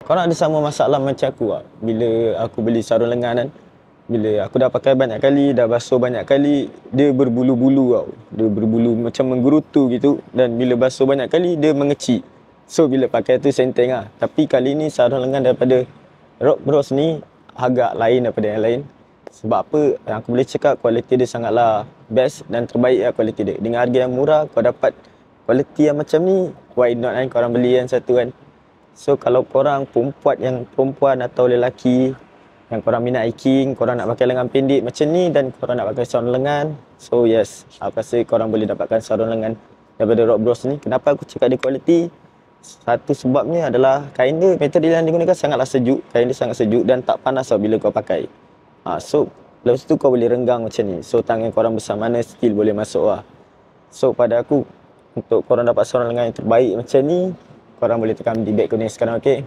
korang ada sama masalah macam aku tak? Bila aku beli sarung lengan kan, bila aku dah pakai banyak kali, dah basuh banyak kali, dia berbulu-bulu tau. Dia berbulu macam menggerutu gitu, dan bila basuh banyak kali, dia mengecik. So bila pakai tu senteng lah. Tapi kali ni sarung lengan daripada Rock Bros ni agak lain daripada yang lain. Sebab apa, yang aku boleh cakap kualiti dia sangatlah best dan terbaik lah kualiti dia. Dengan harga yang murah, kau dapat kualiti yang macam ni, why not kan korang beli yang satu kan. So kalau korang perempuan atau lelaki yang korang minat hiking, korang nak pakai lengan pendek macam ni dan korang nak pakai sarung lengan, so yes, aku rasa korang boleh dapatkan sarung lengan daripada Rock Bros ni. Kenapa aku cakap dia kualiti? Satu sebabnya adalah kain dia, material yang digunakan sangatlah sejuk. Kain dia sangat sejuk dan tak panas tau bila kau pakai. So lepas tu kau boleh renggang macam ni. So tangan korang besar mana still boleh masuk lah. So pada aku, untuk korang dapat sarung lengan yang terbaik macam ni, korang boleh tekan di beg kuning sekarang, okey?